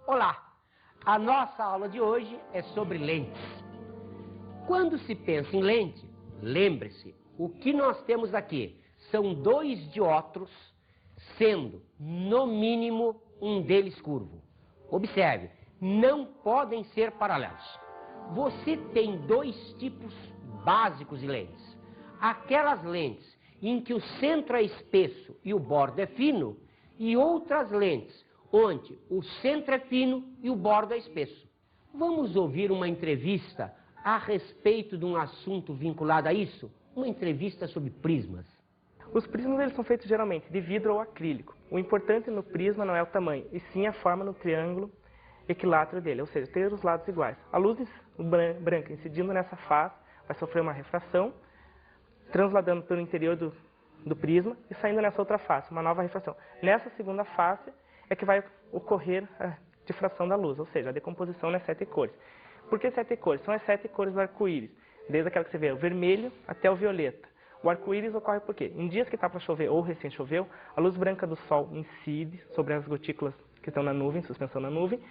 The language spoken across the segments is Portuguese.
Olá! A nossa aula de hoje é sobre lentes. Quando se pensa em lente, lembre-se, o que nós temos aqui são dois dióptros, sendo, no mínimo, um deles curvo. Observe, não podem ser paralelos. Você tem dois tipos básicos de lentes. Aquelas lentes em que o centro é espesso e o bordo é fino, e outras lentes onde o centro é fino e o bordo é espesso. Vamos ouvir uma entrevista a respeito de um assunto vinculado a isso? Uma entrevista sobre prismas. Os prismas eles são feitos geralmente de vidro ou acrílico. O importante no prisma não é o tamanho, e sim a forma no triângulo equilátero dele, ou seja, ter os lados iguais. A luz branca incidindo nessa face vai sofrer uma refração, transladando pelo interior do prisma e saindo nessa outra face, uma nova refração. Nessa segunda face é que vai ocorrer a difração da luz, ou seja, a decomposição nas 7 cores. Por que 7 cores? São as 7 cores do arco-íris, desde aquela que você vê, o vermelho até o violeta. O arco-íris ocorre por quê? Em dias que está para chover ou recém-choveu, a luz branca do sol incide sobre as gotículas que estão na nuvem, suspensão na nuvem.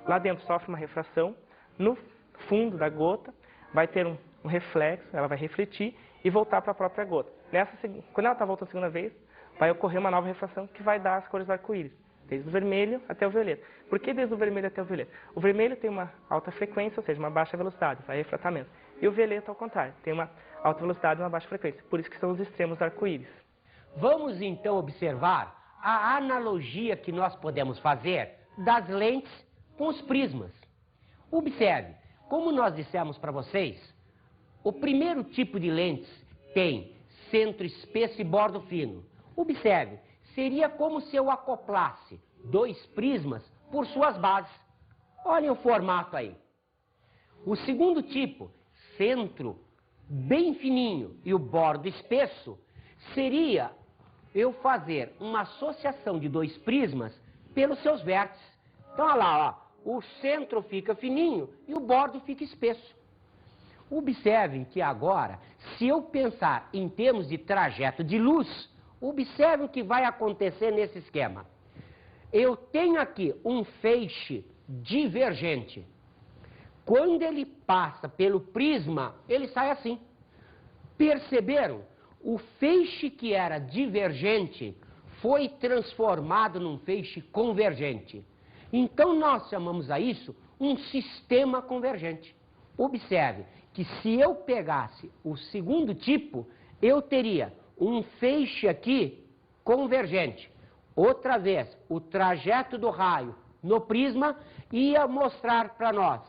Lá dentro sofre uma refração, no fundo da gota vai ter um reflexo, ela vai refletir e voltar para a própria gota. Quando ela está voltando a segunda vez, vai ocorrer uma nova refração que vai dar as cores do arco-íris. Desde o vermelho até o violeta. Por que desde o vermelho até o violeta? O vermelho tem uma alta frequência, ou seja, uma baixa velocidade, vai refratamento. E o violeta, ao contrário, tem uma alta velocidade e uma baixa frequência. Por isso que são os extremos do arco-íris. Vamos então observar a analogia que nós podemos fazer das lentes com os prismas. Observe, como nós dissemos para vocês, o primeiro tipo de lentes tem centro espesso e bordo fino. Observe, seria como se eu acoplasse dois prismas por suas bases. Olhem o formato aí. O segundo tipo, centro bem fininho e o bordo espesso, seria eu fazer uma associação de dois prismas pelos seus vértices. Então, olha lá, ó, o centro fica fininho e o bordo fica espesso. Observem que agora, se eu pensar em termos de trajeto de luz, observe o que vai acontecer nesse esquema. Eu tenho aqui um feixe divergente. Quando ele passa pelo prisma, ele sai assim. Perceberam? O feixe que era divergente foi transformado num feixe convergente. Então nós chamamos a isso um sistema convergente. Observe que se eu pegasse o segundo tipo, eu teria um feixe aqui convergente. Outra vez, o trajeto do raio no prisma ia mostrar para nós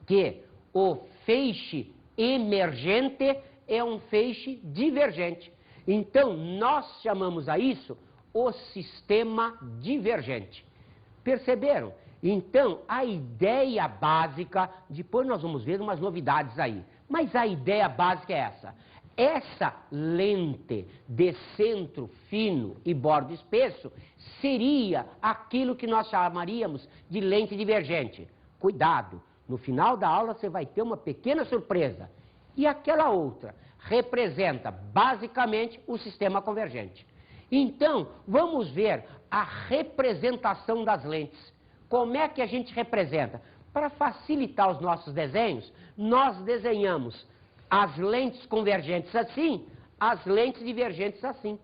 que o feixe emergente é um feixe divergente. Então, nós chamamos a isso o sistema divergente. Perceberam? Então, a ideia básica, depois nós vamos ver umas novidades aí, mas a ideia básica é essa. Essa lente de centro fino e bordo espesso seria aquilo que nós chamaríamos de lente divergente. Cuidado, no final da aula você vai ter uma pequena surpresa. E aquela outra representa basicamente o sistema convergente. Então, vamos ver a representação das lentes. Como é que a gente representa? Para facilitar os nossos desenhos, nós desenhamos as lentes convergentes assim, as lentes divergentes assim.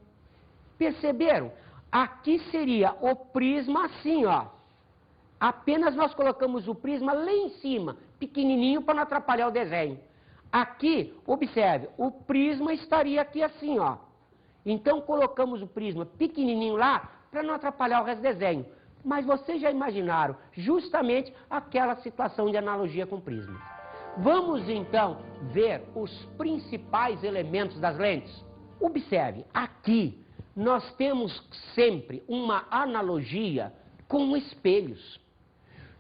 Perceberam? Aqui seria o prisma assim, ó. Apenas nós colocamos o prisma lá em cima, pequenininho, para não atrapalhar o desenho. Aqui, observe, o prisma estaria aqui assim, ó. Então colocamos o prisma pequenininho lá para não atrapalhar o resto do desenho. Mas vocês já imaginaram justamente aquela situação de analogia com prismas. Vamos então ver os principais elementos das lentes. Observe, aqui nós temos sempre uma analogia com espelhos.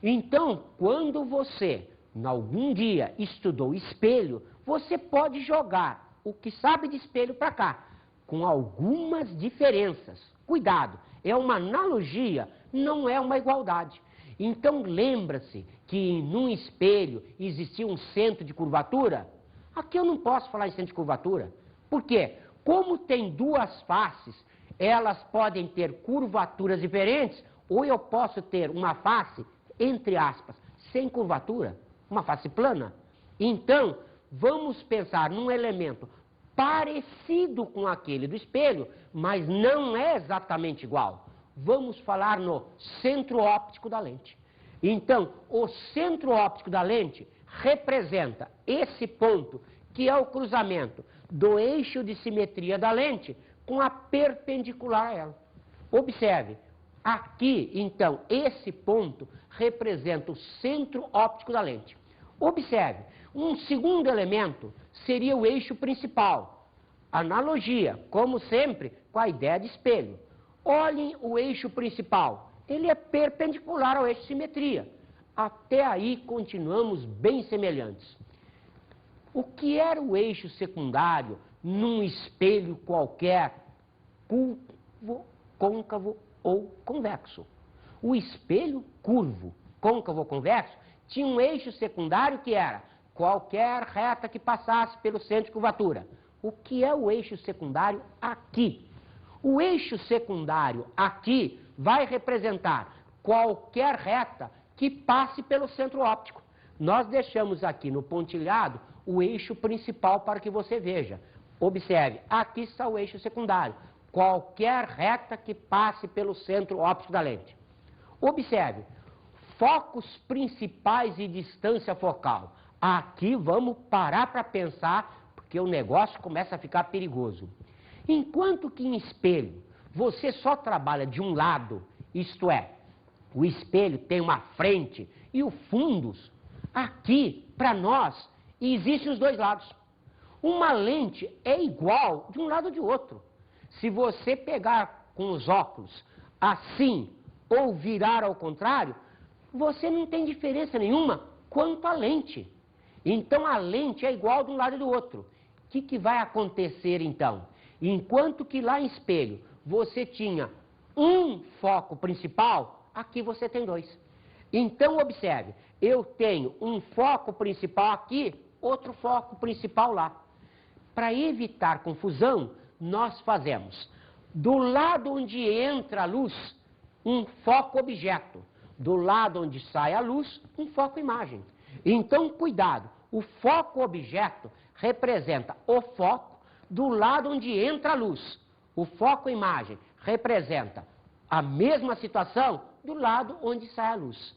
Então, quando você, algum dia, estudou espelho, você pode jogar o que sabe de espelho para cá, com algumas diferenças. Cuidado, é uma analogia, não é uma igualdade. Então, lembra-se que num espelho existia um centro de curvatura? Aqui eu não posso falar em centro de curvatura. Por quê? Como tem duas faces, elas podem ter curvaturas diferentes, ou eu posso ter uma face, entre aspas, sem curvatura, uma face plana. Então, vamos pensar num elemento parecido com aquele do espelho, mas não é exatamente igual. Vamos falar no centro óptico da lente. Então, o centro óptico da lente representa esse ponto, que é o cruzamento do eixo de simetria da lente com a perpendicular a ela. Observe, aqui, então, esse ponto representa o centro óptico da lente. Observe, um segundo elemento seria o eixo principal. Analogia, como sempre, com a ideia de espelho. Olhem o eixo principal. Ele é perpendicular ao eixo de simetria. Até aí continuamos bem semelhantes. O que era o eixo secundário num espelho qualquer, curvo, côncavo ou convexo? O espelho curvo, côncavo ou convexo tinha um eixo secundário que era qualquer reta que passasse pelo centro de curvatura. O que é o eixo secundário aqui? O eixo secundário aqui vai representar qualquer reta que passe pelo centro óptico. Nós deixamos aqui no pontilhado o eixo principal para que você veja. Observe, aqui está o eixo secundário. Qualquer reta que passe pelo centro óptico da lente. Observe, focos principais e distância focal. Aqui vamos parar para pensar, porque o negócio começa a ficar perigoso. Enquanto que em espelho você só trabalha de um lado, isto é, o espelho tem uma frente e o fundos, aqui, para nós, existem os dois lados. Uma lente é igual de um lado ou de outro. Se você pegar com os óculos assim ou virar ao contrário, você não tem diferença nenhuma quanto à lente. Então a lente é igual de um lado e do outro. O que vai acontecer então? Enquanto que lá em espelho você tinha um foco principal, aqui você tem dois. Então observe, eu tenho um foco principal aqui, outro foco principal lá. Para evitar confusão, nós fazemos do lado onde entra a luz, um foco objeto. Do lado onde sai a luz, um foco imagem. Então, cuidado, o foco objeto representa o foco do lado onde entra a luz. O foco imagem representa a mesma situação do lado onde sai a luz.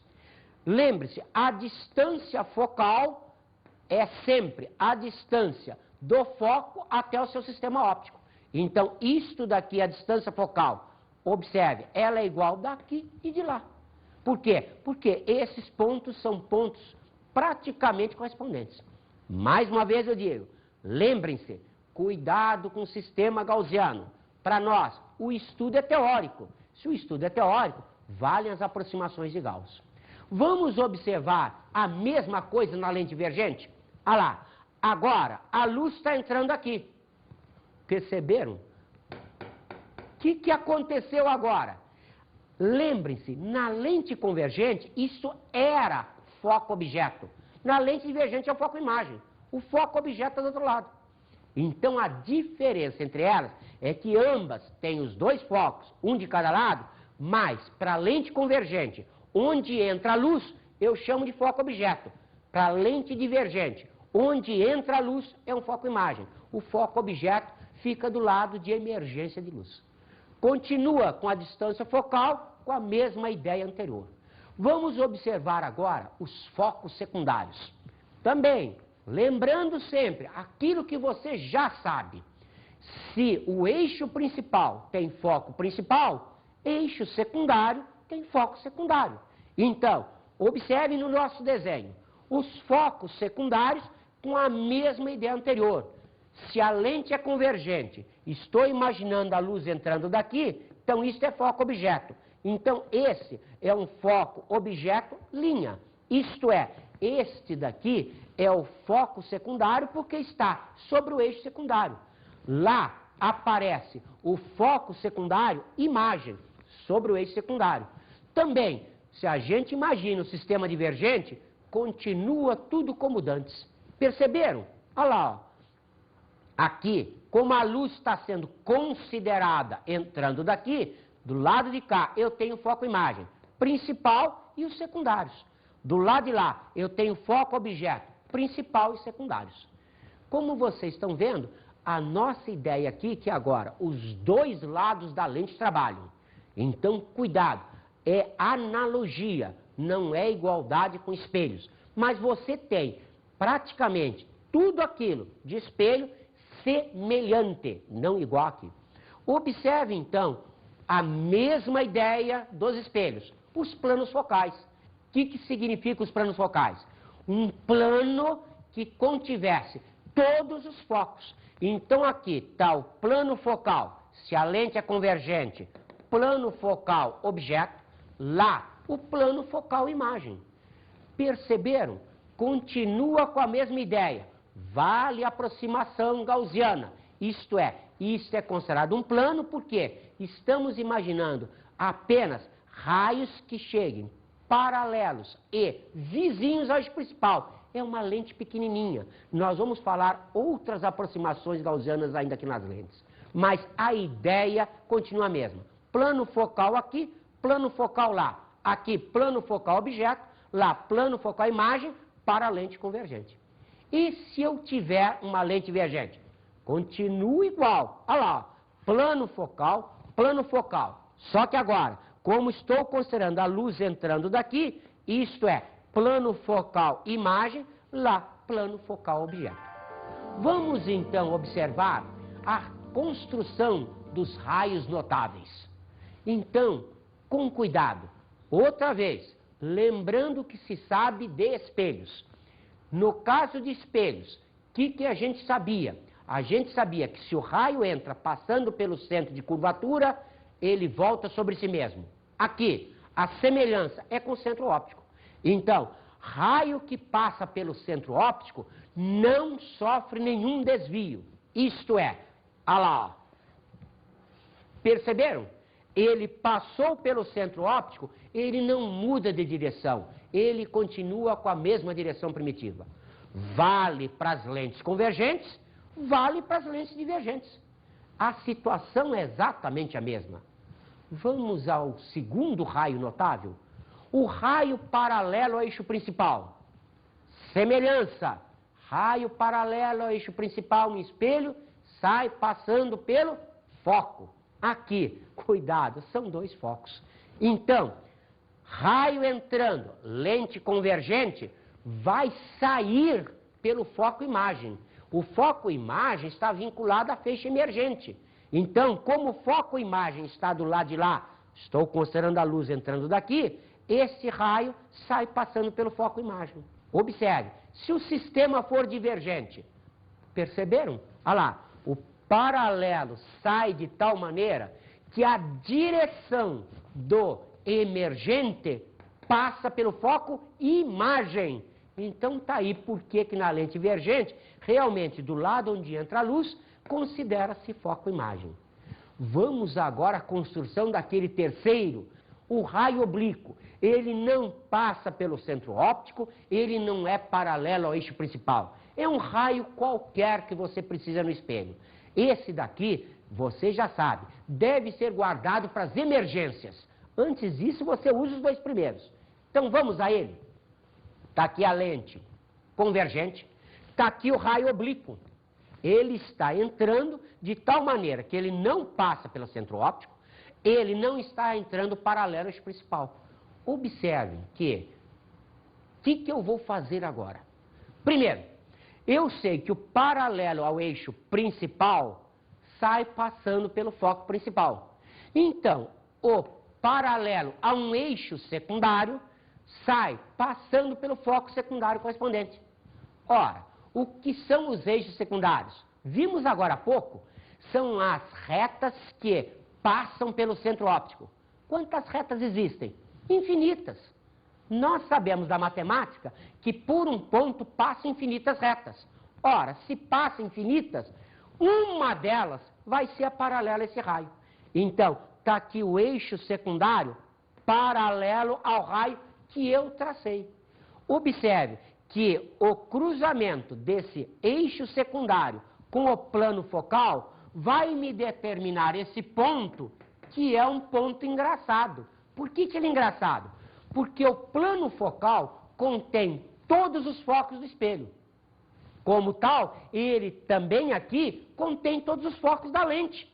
Lembre-se, a distância focal é sempre a distância do foco até o seu sistema óptico. Então, isto daqui é a distância focal. Observe, ela é igual daqui e de lá. Por quê? Porque esses pontos são pontos praticamente correspondentes. Mais uma vez eu digo, lembrem-se, cuidado com o sistema gaussiano. Para nós, o estudo é teórico. Se o estudo é teórico, valem as aproximações de Gauss. Vamos observar a mesma coisa na lente divergente? Olha lá, agora a luz está entrando aqui. Perceberam? O que aconteceu agora? Lembrem-se, na lente convergente, isso era foco-objeto. Na lente divergente é o foco-imagem. O foco-objeto está do outro lado. Então, a diferença entre elas é que ambas têm os dois focos, um de cada lado, mas para a lente convergente, onde entra a luz, eu chamo de foco-objeto. Para a lente divergente, onde entra a luz, é um foco-imagem. O foco-objeto fica do lado de emergência de luz. continua com a distância focal com a mesma ideia anterior. Vamos observar agora os focos secundários. Também, lembrando sempre aquilo que você já sabe. Se o eixo principal tem foco principal, eixo secundário tem foco secundário. Então, observe no nosso desenho os focos secundários com a mesma ideia anterior. Se a lente é convergente, estou imaginando a luz entrando daqui, então isso é foco-objeto. Então, esse é um foco-objeto-linha. Isto é, este daqui é o foco secundário porque está sobre o eixo secundário. Lá aparece o foco secundário, imagem, sobre o eixo secundário. Também, se a gente imagina o sistema divergente, continua tudo como dantes. Perceberam? Olha lá, ó. Aqui, como a luz está sendo considerada entrando daqui, do lado de cá eu tenho foco-imagem principal e os secundários. Do lado de lá eu tenho foco-objeto principal e secundários. Como vocês estão vendo, a nossa ideia aqui é que agora os dois lados da lente trabalham. Então, cuidado, é analogia, não é igualdade com espelhos. Mas você tem praticamente tudo aquilo de espelho semelhante, não igual aqui. Observe, então, a mesma ideia dos espelhos, os planos focais. O que significa os planos focais? Um plano que contivesse todos os focos. Então, aqui está o plano focal, se a lente é convergente, plano focal objeto, lá o plano focal imagem. Perceberam? Continua com a mesma ideia. Vale a aproximação gaussiana. Isto é, isso é considerado um plano porque estamos imaginando apenas raios que cheguem paralelos e vizinhos ao eixo principal. É uma lente pequenininha. Nós vamos falar outras aproximações gaussianas ainda aqui nas lentes. Mas a ideia continua a mesma. Plano focal aqui, plano focal lá. Aqui, plano focal objeto, lá, plano focal imagem para a lente convergente. E se eu tiver uma lente divergente? Continua igual. Olha lá, plano focal, plano focal. Só que agora, como estou considerando a luz entrando daqui, isto é, plano focal imagem, lá, plano focal objeto. Vamos então observar a construção dos raios notáveis. Então, com cuidado, outra vez, lembrando que se sabe de espelhos. No caso de espelhos, o que a gente sabia? A gente sabia que se o raio entra passando pelo centro de curvatura, ele volta sobre si mesmo. Aqui, a semelhança é com o centro óptico. Então, raio que passa pelo centro óptico não sofre nenhum desvio. Isto é, olha lá, ó. Perceberam? Ele passou pelo centro óptico, ele não muda de direção, ele continua com a mesma direção primitiva. Vale para as lentes convergentes, vale para as lentes divergentes. A situação é exatamente a mesma. Vamos ao segundo raio notável. O raio paralelo ao eixo principal. Semelhança. Raio paralelo ao eixo principal no espelho, sai passando pelo foco. Aqui, cuidado, são dois focos. Então, raio entrando, lente convergente, vai sair pelo foco-imagem. O foco-imagem está vinculado à feixe emergente. Então, como o foco-imagem está do lado de lá, estou considerando a luz entrando daqui, esse raio sai passando pelo foco-imagem. Observe, se o sistema for divergente, perceberam? Olha lá, o paralelo sai de tal maneira que a direção do emergente passa pelo foco-imagem. Então está aí por que na lente divergente, realmente do lado onde entra a luz, considera-se foco-imagem. Vamos agora à construção daquele terceiro, o raio oblíquo. Ele não passa pelo centro óptico, ele não é paralelo ao eixo principal. É um raio qualquer que você precisa no espelho. Esse daqui, você já sabe, deve ser guardado para as emergências. Antes disso, você usa os dois primeiros. Então vamos a ele. Está aqui a lente convergente, está aqui o raio oblíquo. Ele está entrando de tal maneira que ele não passa pelo centro óptico, ele não está entrando paralelo ao eixo principal. Observem que, o que eu vou fazer agora? Primeiro, eu sei que o paralelo ao eixo principal sai passando pelo foco principal. Então, o paralelo a um eixo secundário sai passando pelo foco secundário correspondente. Ora, o que são os eixos secundários? Vimos agora há pouco, são as retas que passam pelo centro óptico. Quantas retas existem? Infinitas. Nós sabemos da matemática que por um ponto passam infinitas retas. Ora, se passam infinitas, uma delas vai ser paralela a esse raio. Então, está aqui o eixo secundário paralelo ao raio que eu tracei. Observe que o cruzamento desse eixo secundário com o plano focal vai me determinar esse ponto, que é um ponto engraçado. Por que ele é engraçado? Porque o plano focal contém todos os focos do espelho. Como tal, ele também aqui contém todos os focos da lente.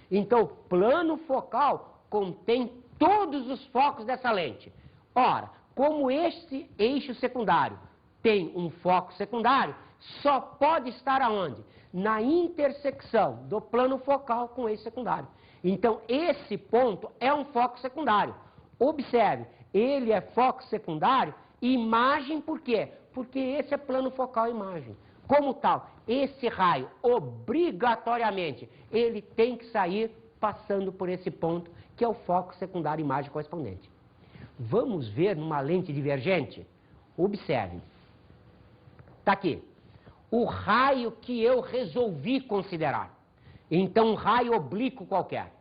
Então, o plano focal contém todos os focos dessa lente. Ora, como este eixo secundário tem um foco secundário, só pode estar aonde? Na intersecção do plano focal com o eixo secundário. Então, esse ponto é um foco secundário. Observe, ele é foco secundário, imagem por quê? Porque esse é plano focal imagem. Como tal, esse raio, obrigatoriamente, ele tem que sair passando por esse ponto, que é o foco secundário imagem correspondente. Vamos ver numa lente divergente? Observe. Está aqui. O raio que eu resolvi considerar. Então, um raio oblíquo qualquer.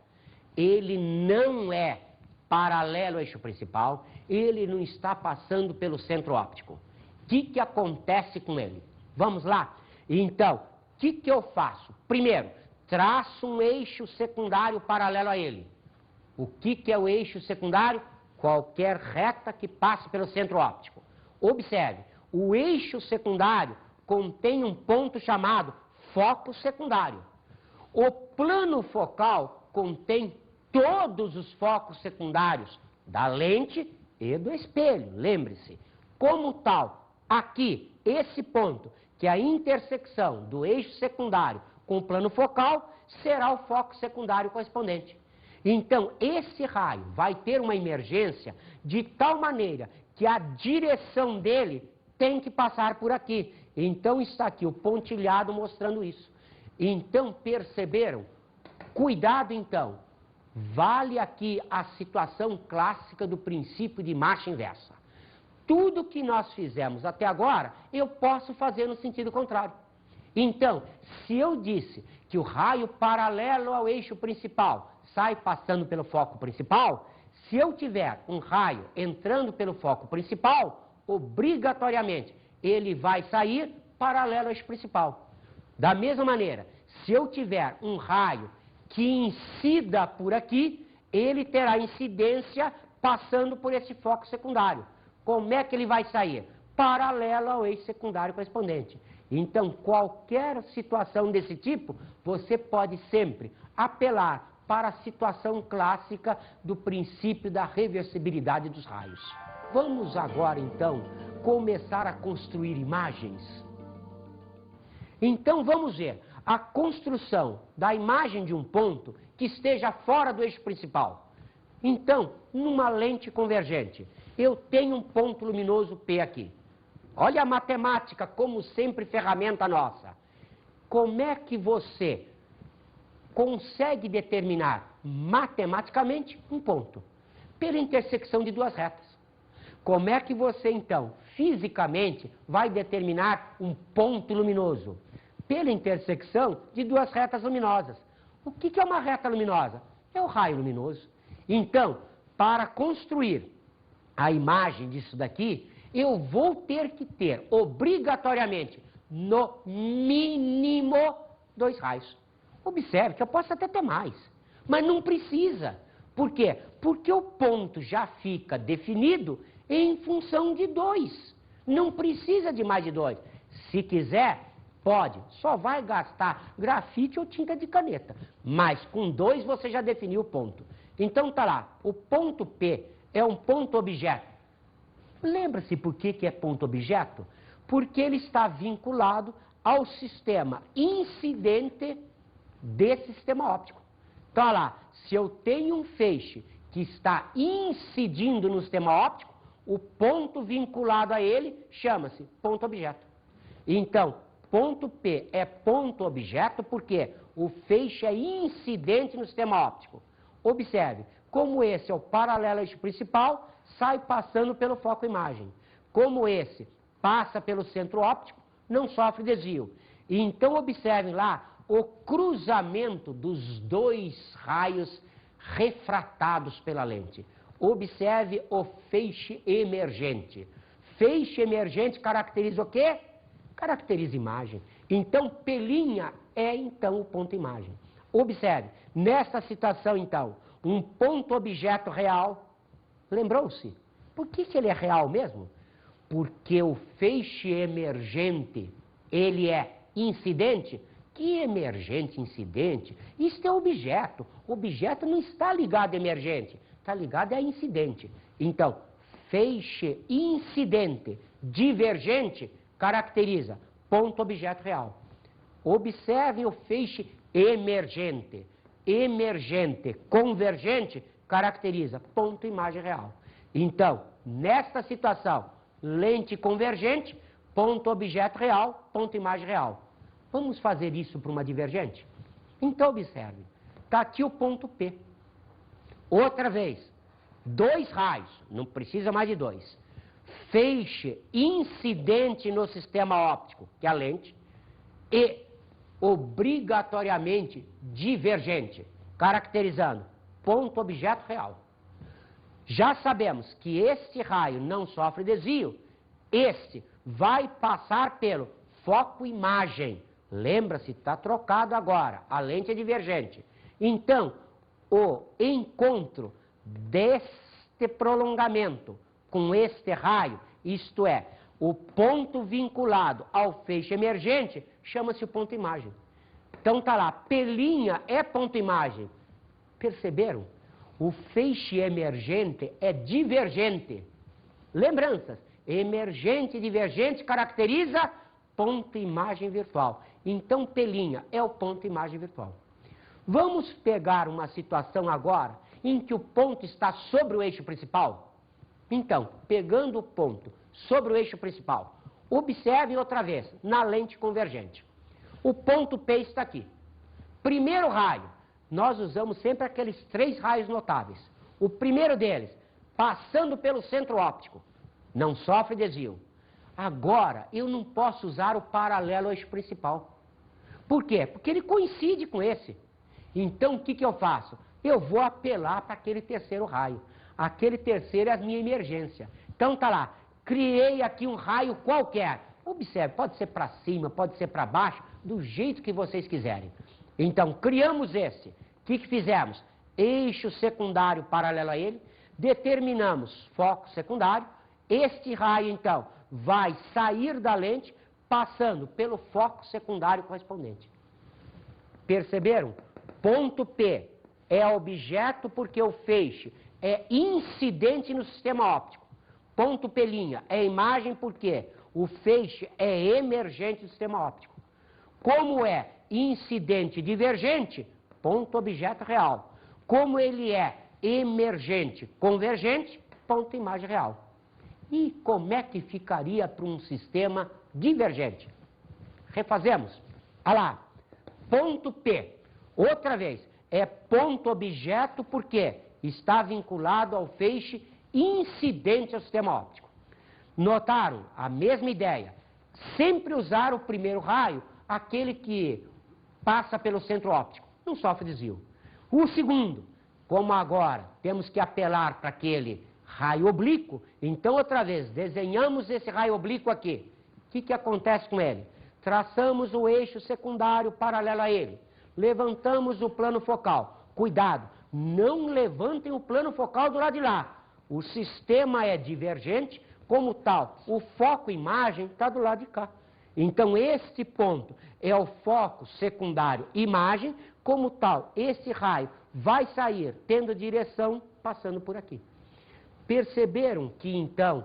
Ele não é paralelo ao eixo principal, ele não está passando pelo centro óptico. O que acontece com ele? Vamos lá? Então, o que eu faço? Primeiro, traço um eixo secundário paralelo a ele. O que é o eixo secundário? Qualquer reta que passe pelo centro óptico. Observe, o eixo secundário contém um ponto chamado foco secundário. O plano focal contém todos os focos secundários da lente e do espelho, lembre-se. Como tal, aqui, esse ponto, que é a intersecção do eixo secundário com o plano focal, será o foco secundário correspondente. Então, esse raio vai ter uma emergência de tal maneira que a direção dele tem que passar por aqui. Então, está aqui o pontilhado mostrando isso. Então, perceberam? Cuidado, então. Vale aqui a situação clássica do princípio de marcha inversa. Tudo que nós fizemos até agora, eu posso fazer no sentido contrário. Então, se eu disse que o raio paralelo ao eixo principal sai passando pelo foco principal, se eu tiver um raio entrando pelo foco principal, obrigatoriamente ele vai sair paralelo ao eixo principal. Da mesma maneira, se eu tiver um raio que incida por aqui, ele terá incidência passando por esse foco secundário. Como é que ele vai sair? Paralelo ao eixo secundário correspondente. Então, qualquer situação desse tipo, você pode sempre apelar para a situação clássica do princípio da reversibilidade dos raios. Vamos agora, então, começar a construir imagens. Então, vamos ver a construção da imagem de um ponto que esteja fora do eixo principal. Então, numa lente convergente, eu tenho um ponto luminoso P aqui. Olha a matemática, como sempre, ferramenta nossa. Como é que você consegue determinar matematicamente um ponto? Pela intersecção de duas retas. Como é que você, então, fisicamente, vai determinar um ponto luminoso? Pela intersecção de duas retas luminosas. O que é uma reta luminosa? É o raio luminoso. Então, para construir a imagem disso daqui, eu vou ter que ter, obrigatoriamente, no mínimo, dois raios. Observe que eu posso até ter mais, mas não precisa. Por quê? Porque o ponto já fica definido em função de dois. Não precisa de mais de dois. Se quiser, pode. Só vai gastar grafite ou tinta de caneta. Mas com dois você já definiu o ponto. Então tá lá, o ponto P é um ponto objeto. Lembra-se por que é ponto objeto? Porque ele está vinculado ao sistema incidente desse sistema óptico. Então, olha lá, se eu tenho um feixe que está incidindo no sistema óptico, o ponto vinculado a ele chama-se ponto objeto. Então, ponto P é ponto objeto porque o feixe é incidente no sistema óptico. Observe, como esse é o paralelo eixo principal, sai passando pelo foco imagem. Como esse passa pelo centro óptico, não sofre desvio. E então observem lá o cruzamento dos dois raios refratados pela lente. Observe o feixe emergente. Feixe emergente caracteriza o quê? Caracteriza imagem. Então, P' é então o ponto imagem. Observe, nessa situação então, um ponto objeto real, lembrou-se? Por que ele é real mesmo? Porque o feixe emergente, ele é incidente. Que emergente, incidente? Isto é objeto. Objeto não está ligado a emergente, está ligado a incidente. Então, feixe incidente divergente caracteriza ponto objeto real. Observe o feixe emergente. Emergente convergente caracteriza ponto imagem real. Então, nesta situação, lente convergente, ponto objeto real, ponto imagem real. Vamos fazer isso para uma divergente? Então, observe. Está aqui o ponto P. Outra vez, dois raios, não precisa mais de dois. Feixe incidente no sistema óptico, que é a lente, e obrigatoriamente divergente, caracterizando ponto objeto real. Já sabemos que este raio não sofre desvio, este vai passar pelo foco imagem. Lembra-se, está trocado agora, a lente é divergente. Então, o encontro deste prolongamento com este raio, isto é, o ponto vinculado ao feixe emergente, chama-se o ponto imagem. Então tá lá, P' é ponto imagem. Perceberam? O feixe emergente é divergente. Lembranças, emergente e divergente caracteriza ponto imagem virtual. Então, P' é o ponto imagem virtual. Vamos pegar uma situação agora em que o ponto está sobre o eixo principal? Então, pegando o ponto sobre o eixo principal, observe outra vez, na lente convergente. O ponto P está aqui. Primeiro raio, nós usamos sempre aqueles três raios notáveis. O primeiro deles, passando pelo centro óptico, não sofre desvio. Agora, eu não posso usar o paralelo ao eixo principal. Por quê? Porque ele coincide com esse. Então, o que eu faço? Eu vou apelar para aquele terceiro raio. Aquele terceiro é a minha emergência. Então, tá lá. Criei aqui um raio qualquer. Observe, pode ser para cima, pode ser para baixo, do jeito que vocês quiserem. Então, criamos esse. O que fizemos? Eixo secundário paralelo a ele. Determinamos foco secundário. Este raio, então, vai sair da lente, passando pelo foco secundário correspondente. Perceberam? Ponto P é objeto porque o feixe é incidente no sistema óptico. Ponto P' é imagem porque o feixe é emergente do sistema óptico. Como é incidente e divergente, ponto objeto real. Como ele é emergente convergente, ponto imagem real. E como é que ficaria para um sistema divergente? Refazemos. Olha lá, ponto P, outra vez, é ponto objeto porque está vinculado ao feixe incidente ao sistema óptico. Notaram? A mesma ideia. Sempre usar o primeiro raio, aquele que passa pelo centro óptico, não sofre desvio. O segundo, como agora temos que apelar para aquele raio oblíquo, então outra vez, desenhamos esse raio oblíquo aqui. O que acontece com ele? Traçamos o eixo secundário paralelo a ele. Levantamos o plano focal. Cuidado, não levantem o plano focal do lado de lá. O sistema é divergente, como tal, o foco imagem está do lado de cá. Então, este ponto é o foco secundário imagem, como tal, esse raio vai sair tendo direção passando por aqui. Perceberam que então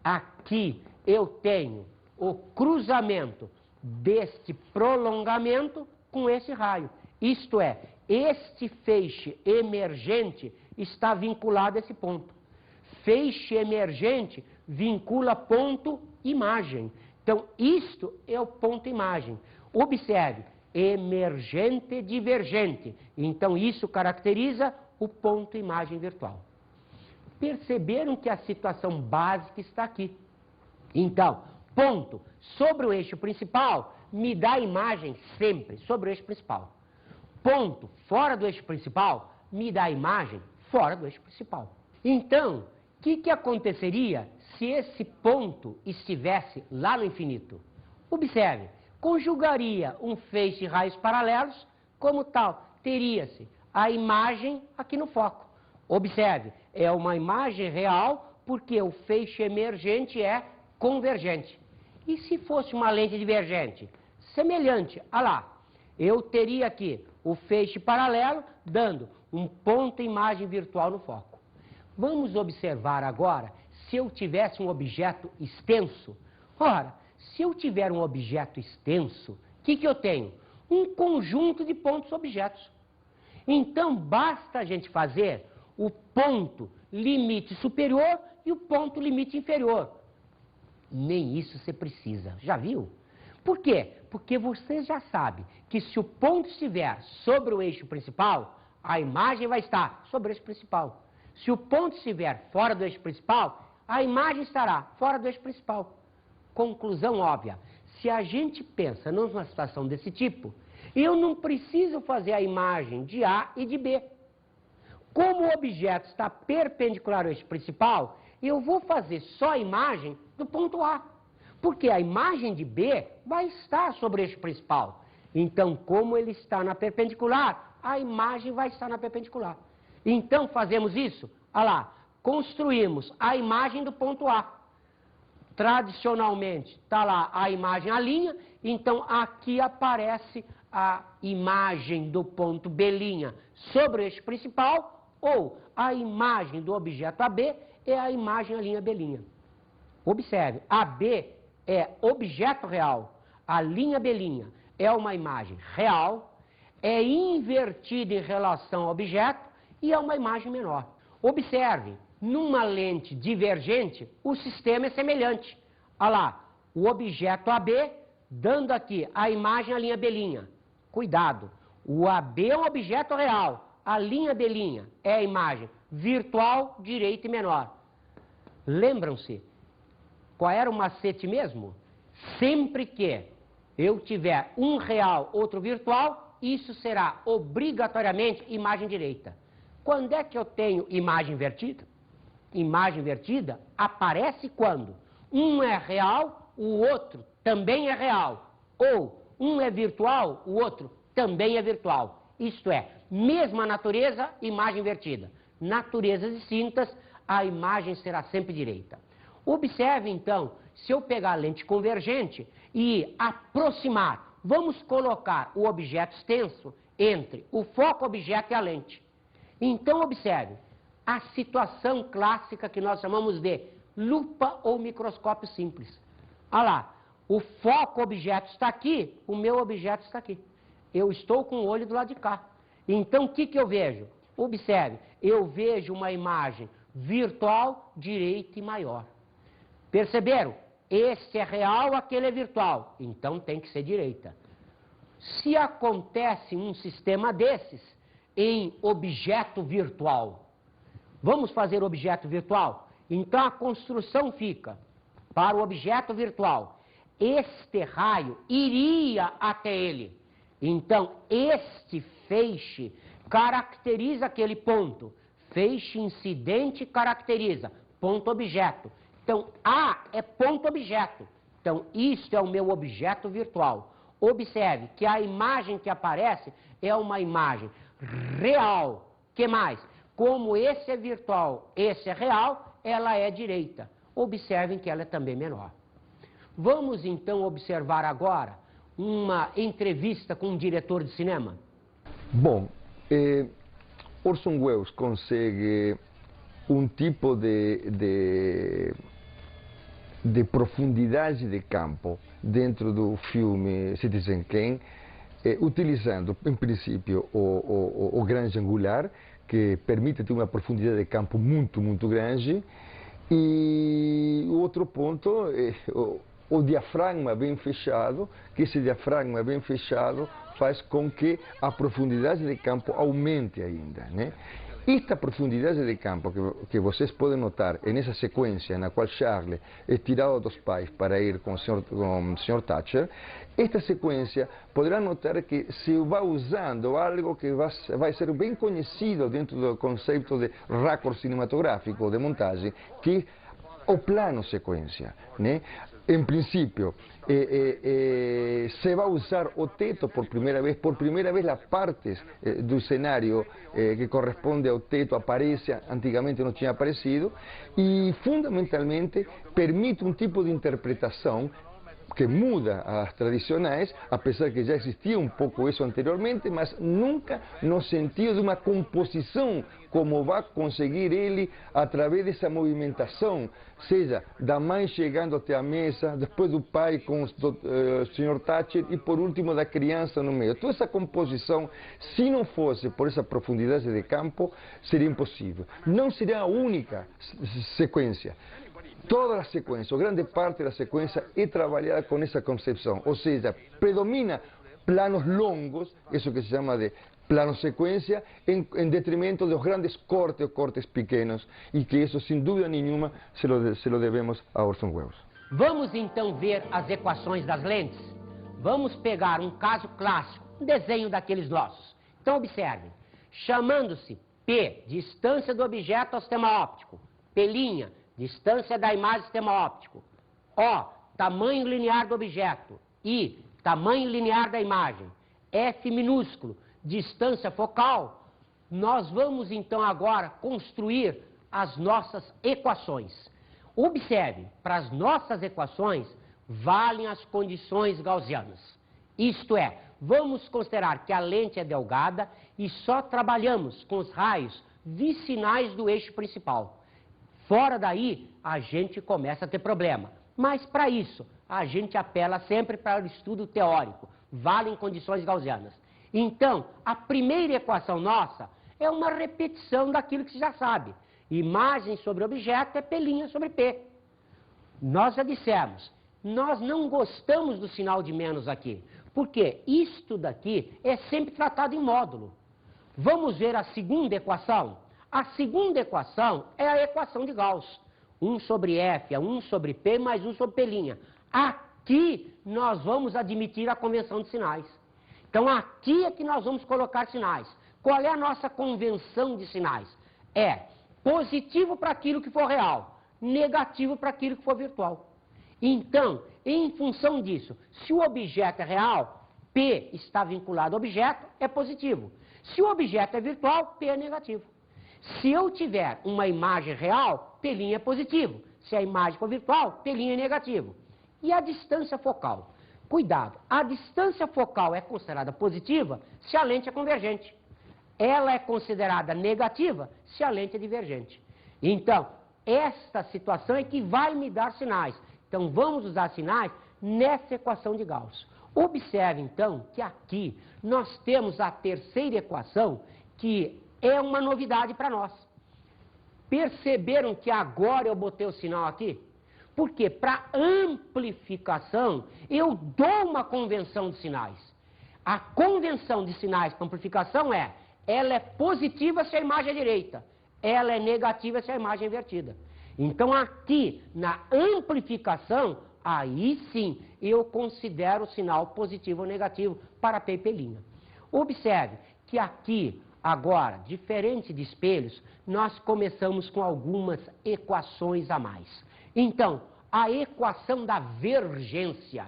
aqui eu tenho o cruzamento deste prolongamento com esse raio. Isto é, este feixe emergente está vinculado a esse ponto. Feixe emergente vincula ponto imagem. Então, isto é o ponto imagem. Observe, emergente divergente. Então, isso caracteriza o ponto imagem virtual. Perceberam que a situação básica está aqui. Então, ponto sobre o eixo principal me dá a imagem sempre sobre o eixo principal. Ponto fora do eixo principal me dá a imagem fora do eixo principal. Então, o que aconteceria se esse ponto estivesse lá no infinito? Observe, conjugaria um feixe de raios paralelos, como tal, teria-se a imagem aqui no foco. Observe, é uma imagem real porque o feixe emergente é convergente. E se fosse uma lente divergente? Semelhante, olha lá, eu teria aqui o feixe paralelo dando um ponto imagem virtual no foco. Vamos observar agora se eu tivesse um objeto extenso. Ora, se eu tiver um objeto extenso, o que eu tenho? Um conjunto de pontos objetos. Então, basta a gente fazer o ponto limite superior e o ponto limite inferior. Nem isso você precisa, já viu? Por quê? Porque você já sabe que se o ponto estiver sobre o eixo principal, a imagem vai estar sobre o eixo principal. Se o ponto estiver fora do eixo principal, a imagem estará fora do eixo principal. Conclusão óbvia, se a gente pensa numa situação desse tipo, eu não preciso fazer a imagem de A e de B. Como o objeto está perpendicular ao eixo principal, eu vou fazer só a imagem do ponto A, porque a imagem de B vai estar sobre o eixo principal. Então, como ele está na perpendicular, a imagem vai estar na perpendicular. Então, fazemos isso, olha lá, construímos a imagem do ponto A. Tradicionalmente, está lá a imagem à linha, então aqui aparece a imagem do ponto B' sobre o eixo principal, ou a imagem do objeto AB é a imagem à linha B'. Observe, AB é objeto real, a linha B' é uma imagem real, é invertida em relação ao objeto e é uma imagem menor. Observe, numa lente divergente, o sistema é semelhante. Olha lá, o objeto AB dando aqui a imagem à linha B'. Cuidado, o AB é um objeto real, a linha B' é a imagem virtual, direita e menor. Lembram-se, qual era o macete mesmo? Sempre que eu tiver um real, outro virtual, isso será obrigatoriamente imagem direita. Quando é que eu tenho imagem invertida? Imagem invertida aparece quando um é real, o outro também é real. Ou um é virtual, o outro também é virtual. Isto é, mesma natureza, imagem invertida. Naturezas distintas, a imagem será sempre direita. Observe então, se eu pegar a lente convergente e aproximar, vamos colocar o objeto extenso entre o foco objeto e a lente. Então observe, a situação clássica que nós chamamos de lupa ou microscópio simples. Olha lá, o foco objeto está aqui, o meu objeto está aqui. Eu estou com o olho do lado de cá. Então o que eu vejo? Observe, eu vejo uma imagem virtual, direita e maior. Perceberam? Este é real, aquele é virtual. Então tem que ser direita. Se acontece um sistema desses em objeto virtual, vamos fazer objeto virtual? Então a construção fica para o objeto virtual. Este raio iria até ele. Então este feixe caracteriza aquele ponto. Feixe incidente caracteriza ponto objeto. Então A é ponto objeto. Então isto é o meu objeto virtual. Observe que a imagem que aparece é uma imagem real. Que mais? Como esse é virtual, esse é real, ela é direita. Observem que ela é também menor. Vamos então observar agora uma entrevista com um diretor de cinema. Bom, Orson Welles consegue um tipo de profundidade de campo dentro do filme Citizen Kane, utilizando, em princípio, o grande angular, que permite ter uma profundidade de campo muito grande, e o outro ponto é o diafragma bem fechado, que esse diafragma bem fechado faz com que a profundidade de campo aumente ainda, né? Esta profundidade de campo que vocês podem notar nessa sequência na qual Charlie é tirado dos pais para ir com o Sr. Thatcher, esta sequência poderá notar que se vai usando algo que vai ser bem conhecido dentro do conceito de raccord cinematográfico de montagem, que é o plano sequência, né? Em princípio, se vai usar o teto por primeira vez as partes do cenário que corresponde ao teto aparece, antigamente não tinha aparecido, e fundamentalmente permite um tipo de interpretação que muda as tradicionais, apesar que já existia um pouco isso anteriormente, mas nunca no sentido de uma composição como vai conseguir ele através dessa movimentação, seja da mãe chegando até a mesa, depois do pai com o Sr. Thatcher e por último da criança no meio. Toda essa composição, se não fosse por essa profundidade de campo, seria impossível. Não seria a única sequência. Toda a sequência, ou grande parte da sequência, é trabalhada com essa concepção, ou seja, predomina planos longos, isso que se chama de plano sequência, em detrimento dos grandes cortes ou cortes pequenos, e que isso, sem dúvida nenhuma, se lo devemos a Orson Welles. Vamos então ver as equações das lentes? Vamos pegar um caso clássico, um desenho daqueles nossos. Então observem, chamando-se P, distância do objeto ao sistema óptico, P', distância da imagem ao sistema óptico, O, tamanho linear do objeto, I, tamanho linear da imagem, F minúsculo, distância focal, nós vamos então agora construir as nossas equações. Observe, para as nossas equações valem as condições gaussianas. Isto é, vamos considerar que a lente é delgada e só trabalhamos com os raios vicinais do eixo principal. Fora daí, a gente começa a ter problema. Mas, para isso, a gente apela sempre para o estudo teórico. Valem condições gaussianas. Então, a primeira equação nossa é uma repetição daquilo que você já sabe. Imagem sobre objeto é P' sobre P. Nós já dissemos, nós não gostamos do sinal de menos aqui. Porque isto daqui é sempre tratado em módulo. Vamos ver a segunda equação? A segunda equação é a equação de Gauss. 1 sobre F é 1 sobre P mais 1 sobre P'. Aqui nós vamos admitir a convenção de sinais. Então aqui é que nós vamos colocar sinais. Qual é a nossa convenção de sinais? É positivo para aquilo que for real, negativo para aquilo que for virtual. Então, em função disso, se o objeto é real, P está vinculado ao objeto, é positivo. Se o objeto é virtual, P é negativo. Se eu tiver uma imagem real, P' é positivo. Se a imagem for virtual, P' é negativo. E a distância focal? Cuidado, a distância focal é considerada positiva se a lente é convergente. Ela é considerada negativa se a lente é divergente. Então, esta situação é que vai me dar sinais. Então, vamos usar sinais nessa equação de Gauss. Observe, então, que aqui nós temos a terceira equação, que é uma novidade para nós. Perceberam que agora eu botei o sinal aqui? Porque para amplificação eu dou uma convenção de sinais. A convenção de sinais para amplificação ela é positiva se a imagem é direita, ela é negativa se a imagem é invertida. Então aqui na amplificação, aí sim eu considero o sinal positivo ou negativo para P e P'. Observe que aqui agora, diferente de espelhos, nós começamos com algumas equações a mais. Então, a equação da vergência.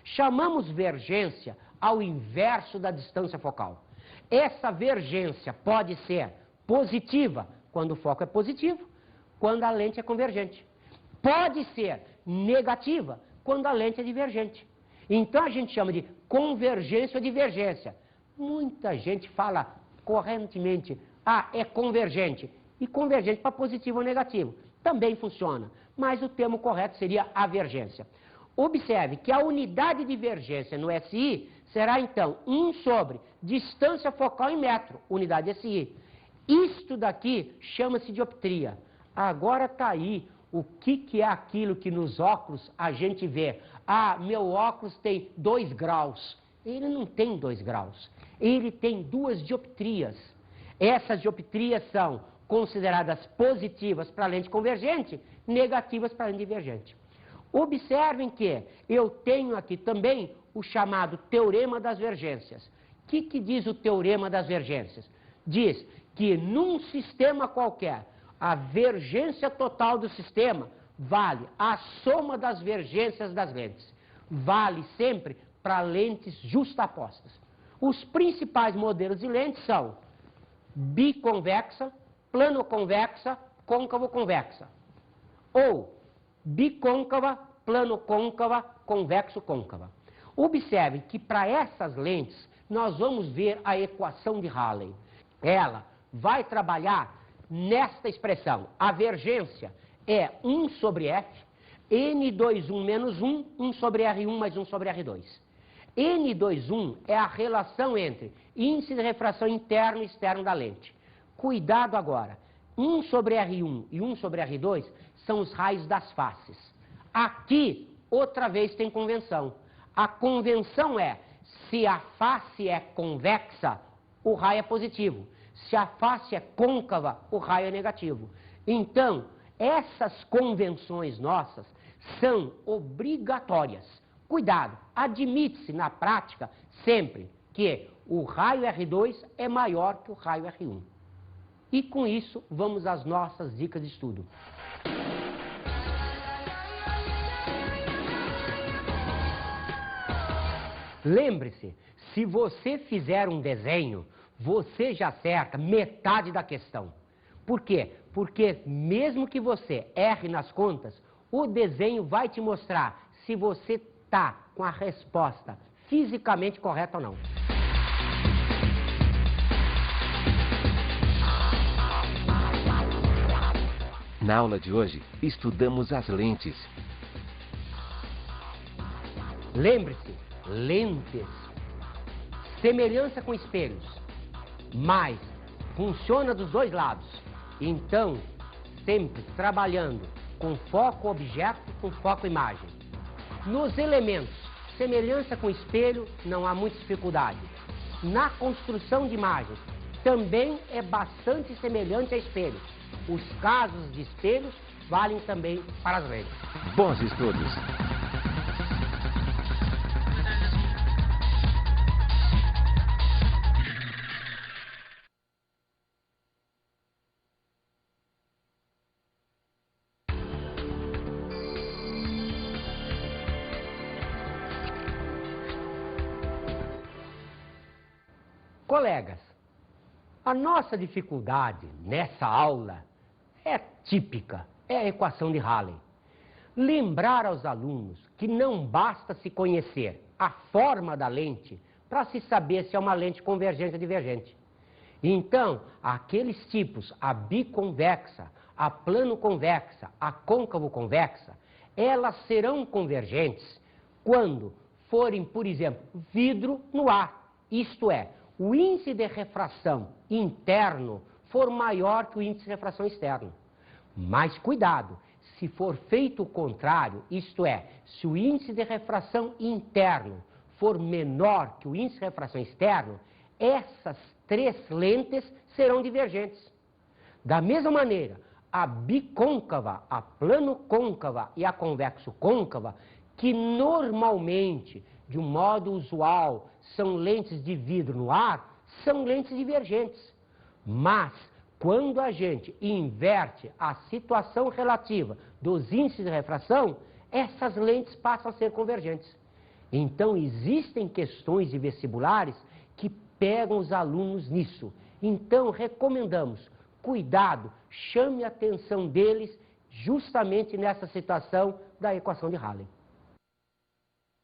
Chamamos vergência ao inverso da distância focal. Essa vergência pode ser positiva, quando o foco é positivo, quando a lente é convergente. Pode ser negativa, quando a lente é divergente. Então, a gente chama de convergência ou divergência. Muita gente fala correntemente Ah, é convergente. E convergente para positivo ou negativo. Também funciona, mas o termo correto seria avergência. Observe que a unidade de divergência no SI será, então, 1 sobre distância focal em metro, unidade SI. Isto daqui chama-se dioptria. Agora está aí o que é aquilo que nos óculos a gente vê. Ah, meu óculos tem 2 graus. Ele não tem 2 graus. Ele tem 2 dioptrias. Essas dioptrias são consideradas positivas para a lente convergente, negativas para a lente divergente. Observem que eu tenho aqui também o chamado teorema das vergências. O que diz o teorema das vergências? Diz que num sistema qualquer, a vergência total do sistema vale a soma das vergências das lentes. Vale sempre para lentes justapostas. Os principais modelos de lentes são biconvexa, plano-convexa, côncavo-convexa. Ou bicôncava, plano-côncava, convexo-côncava. Observe que para essas lentes nós vamos ver a equação de Rayleigh. Ela vai trabalhar nesta expressão. A vergência é 1 sobre F, N21 menos 1, 1 sobre R1 mais 1 sobre R2. N21 é a relação entre índice de refração interno e externo da lente. Cuidado agora, 1 sobre R1 e 1 sobre R2 são os raios das faces. Aqui, outra vez, tem convenção. A convenção é, se a face é convexa, o raio é positivo. Se a face é côncava, o raio é negativo. Então, essas convenções nossas são obrigatórias. Cuidado, admite-se na prática sempre que o raio R2 é maior que o raio R1. E com isso, vamos às nossas dicas de estudo. Lembre-se, se você fizer um desenho, você já acerta metade da questão. Por quê? Porque mesmo que você erre nas contas, o desenho vai te mostrar se você está com a resposta fisicamente correta ou não. Na aula de hoje, estudamos as lentes. Lembre-se, lentes, semelhança com espelhos, mas funciona dos dois lados. Então, sempre trabalhando com foco objeto, com foco imagem. Nos elementos, semelhança com espelho, não há muita dificuldade. Na construção de imagens, também é bastante semelhante a espelhos. Os casos de espelhos valem também para as lentes. Bons estudos! Colegas, a nossa dificuldade nessa aula é típica, é a equação de Rayleigh. Lembrar aos alunos que não basta se conhecer a forma da lente para se saber se é uma lente convergente ou divergente. Então, aqueles tipos, a biconvexa, a plano-convexa, a côncavo-convexa, elas serão convergentes quando forem, por exemplo, vidro no ar, isto é, o índice de refração interno for maior que o índice de refração externo. Mas cuidado, se for feito o contrário, isto é, se o índice de refração interno for menor que o índice de refração externo, essas 3 lentes serão divergentes. Da mesma maneira, a bicôncava, a plano-côncava e a convexo-côncava, que normalmente, de um modo usual, são lentes de vidro no ar, são lentes divergentes. Mas, quando a gente inverte a situação relativa dos índices de refração, essas lentes passam a ser convergentes. Então, existem questões de vestibulares que pegam os alunos nisso. Então, recomendamos, cuidado, chame a atenção deles justamente nessa situação da equação de Rayleigh.